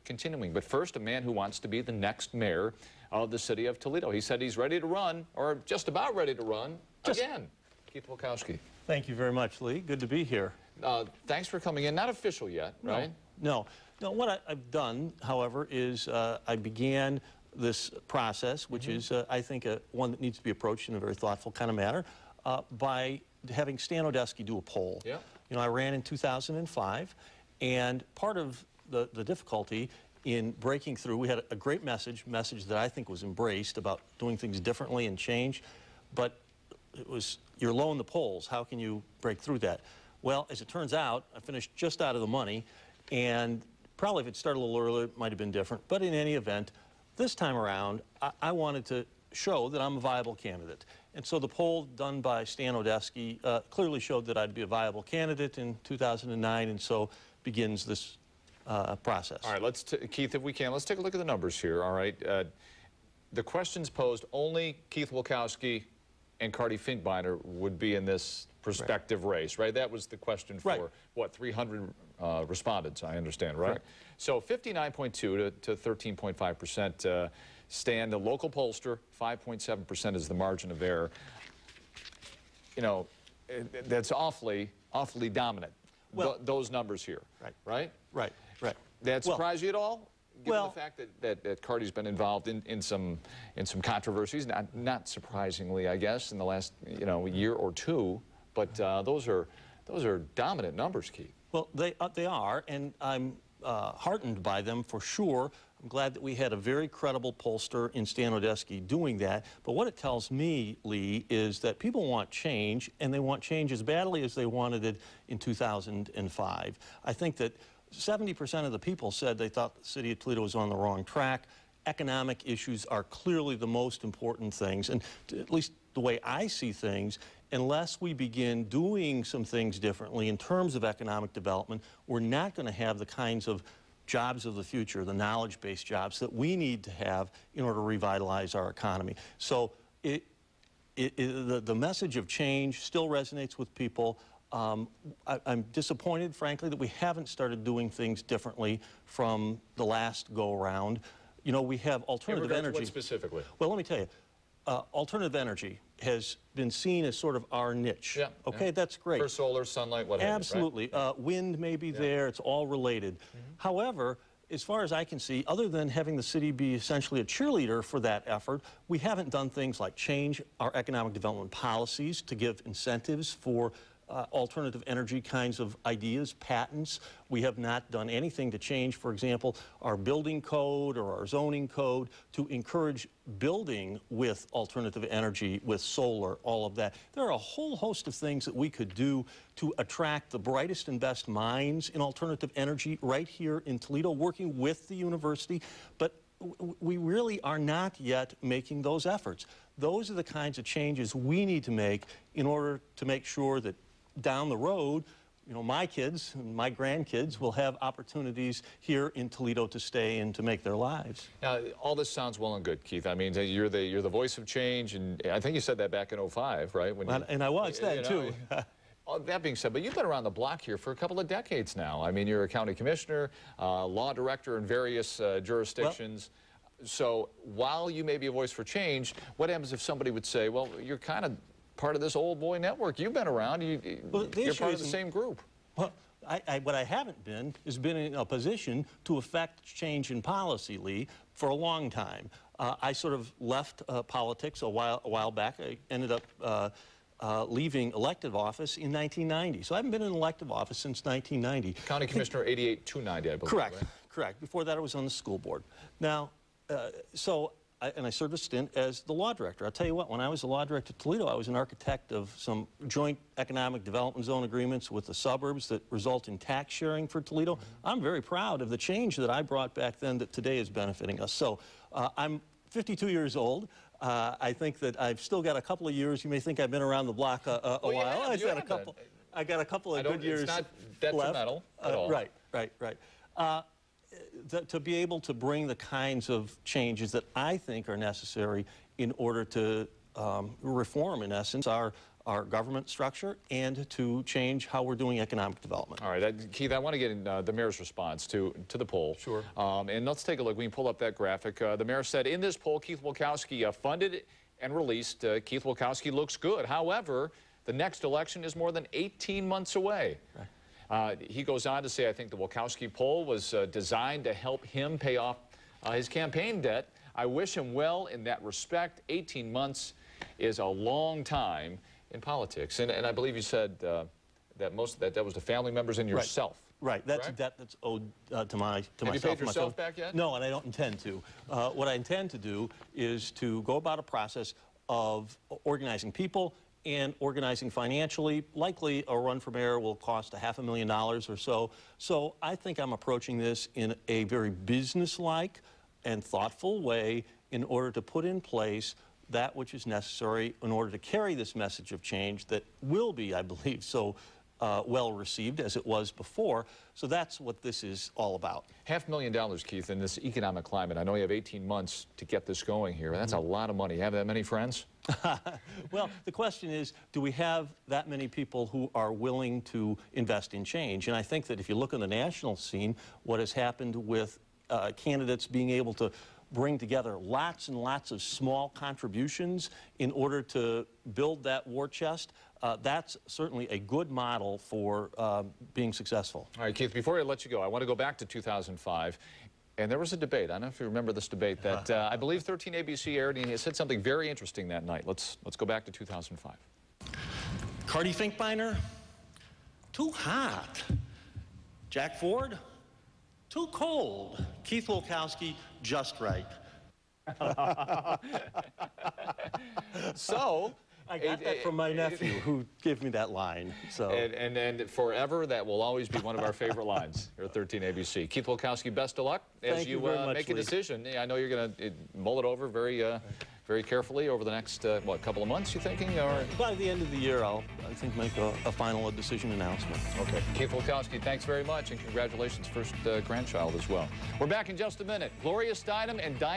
continuing. But first, a man who wants to be the next mayor of the city of Toledo. He said he's ready to run, or just about ready to run, again. Keith Wilkowski. Thank you very much, Lee. Good to be here. Thanks for coming in. Not official yet, right? No. What I've done, however, is I began this process, which is, I think, one that needs to be approached in a very thoughtful kind of manner, by having Stan Odesky do a poll. Yeah. You know, I ran in 2005, and part of the difficulty in breaking through, we had a great message that I think was embraced about doing things differently and change, but it was, you're low in the polls. How can you break through that? Well, as it turns out, I finished just out of the money, and probably if it started a little earlier, it might have been different. But in any event, this time around, I wanted to show that I'm a viable candidate. And so the poll done by Stan Odesky clearly showed that I'd be a viable candidate in 2009, and so begins this process. All right, Keith, if we can, let's take a look at the numbers here, all right? The questions posed, only Keith Wilkowski and Cardi Finkbeiner would be in this prospective race, right? That was the question for, what, 300 respondents, I understand, right? So 59.2 to 13.5% stand. The local pollster, 5.7% is the margin of error. You know, that's awfully dominant, those numbers here, right? Right. That surprise you at all? Given the fact that Cardi's been involved in some controversies, not surprisingly, I guess, in the last year or two, but those are dominant numbers, Keith. Well, they are, and I'm heartened by them for sure. I'm glad that we had a very credible pollster in Stan Odesky doing that. But what it tells me, Lee, is that people want change, and they want change as badly as they wanted it in 2005. I think that 70% of the people said they thought the city of Toledo was on the wrong track. Economic issues are clearly the most important things, and at least the way I see things, unless we begin doing some things differently in terms of economic development, we're not going to have the kinds of jobs of the future, the knowledge-based jobs that we need to have in order to revitalize our economy. So the message of change still resonates with people. I'm disappointed, frankly, that we haven't started doing things differently from the last go-around. You know, we have alternative energy. What specifically? Well, let me tell you. Alternative energy has been seen as sort of our niche. Yeah, okay, that's great. For solar, sunlight, whatever. Absolutely. Right? Wind may be there. It's all related. However, as far as I can see, other than having the city be essentially a cheerleader for that effort, we haven't done things like change our economic development policies to give incentives for alternative energy kinds of ideas, patents. We have not done anything to change, for example, our building code or our zoning code to encourage building with alternative energy, with solar, all of that. There are a whole host of things that we could do to attract the brightest and best minds in alternative energy right here in Toledo, working with the university, but we really are not yet making those efforts. Those are the kinds of changes we need to make in order to make sure that down the road, you know, my kids and my grandkids will have opportunities here in Toledo to stay and to make their lives. Now, all this sounds well and good, Keith. I mean, you're the voice of change, and I think you said that back in '05, right? And I was then, too. That being said, but you've been around the block here for a couple of decades now. I mean, you're a county commissioner, law director in various jurisdictions. So while you may be a voice for change, what happens if somebody would say, well, you're kind of part of this old boy network. You've been around. You're part of the same group. Well, what I haven't been is been in a position to affect change in policy, Lee, for a long time. I sort of left politics a while back. I ended up leaving elective office in 1990. So I haven't been in elective office since 1990. County Commissioner 88 to 90, I believe. Correct, right? Correct. Before that, I was on the school board. Now, and I served a stint as the law director. I'll tell you what, when I was the law director at Toledo, I was an architect of some joint economic development zone agreements with the suburbs that result in tax sharing for Toledo. I'm very proud of the change that I brought back then that today is benefiting us. So I'm 52 years old. I think that I've still got a couple of years. You may think I've been around the block a while. I got a couple of good years left. It's not detrimental at all. Right. To be able to bring the kinds of changes that I think are necessary in order to reform, in essence, our our government structure and to change how we're doing economic development. All right, Keith, I want to get in the mayor's response to the poll. Sure. And let's take a look. We can pull up that graphic. The mayor said, in this poll, Keith Wilkowski funded and released. Keith Wilkowski looks good. However, the next election is more than 18 months away. Right. He goes on to say, I think the Wilkowski poll was designed to help him pay off his campaign debt. I wish him well in that respect. 18 months is a long time in politics. And I believe you said that most of that was to family members and yourself. Right. That's debt that's owed to myself. Have you paid yourself back yet? No, and I don't intend to. What I intend to do is to go about a process of organizing people and organizing financially. Likely a run for mayor will cost $500,000 or so. So I think I'm approaching this in a very businesslike and thoughtful way in order to put in place that which is necessary in order to carry this message of change that will be, I believe, so well received as it was before. So that's what this is all about. $500,000, Keith, in this economic climate. I know you have 18 months to get this going here. That's a lot of money. You have that many friends? Well, the question is, do we have that many people who are willing to invest in change? And I think that if you look on the national scene, what has happened with candidates being able to bring together lots and lots of small contributions in order to build that war chest, that's certainly a good model for being successful. All right, Keith, before I let you go, I want to go back to 2005. And there was a debate. I don't know if you remember this debate that I believe 13 ABC aired, and he said something very interesting that night. Let's go back to 2005. Cardi Finkbeiner, too hot. Jack Ford, too cold. Keith Wilkowski, just right. So I got that from my nephew who gave me that line. So and forever, that will always be one of our favorite lines here at 13 ABC. Keith Wilkowski, best of luck as you make a decision. I know you're going to mull it over very carefully over the next, what, couple of months, you thinking? Or by the end of the year, I think, make a final decision announcement. Okay. Keith Wilkowski, thanks very much, and congratulations, first grandchild as well. We're back in just a minute. Gloria Steinem and Diane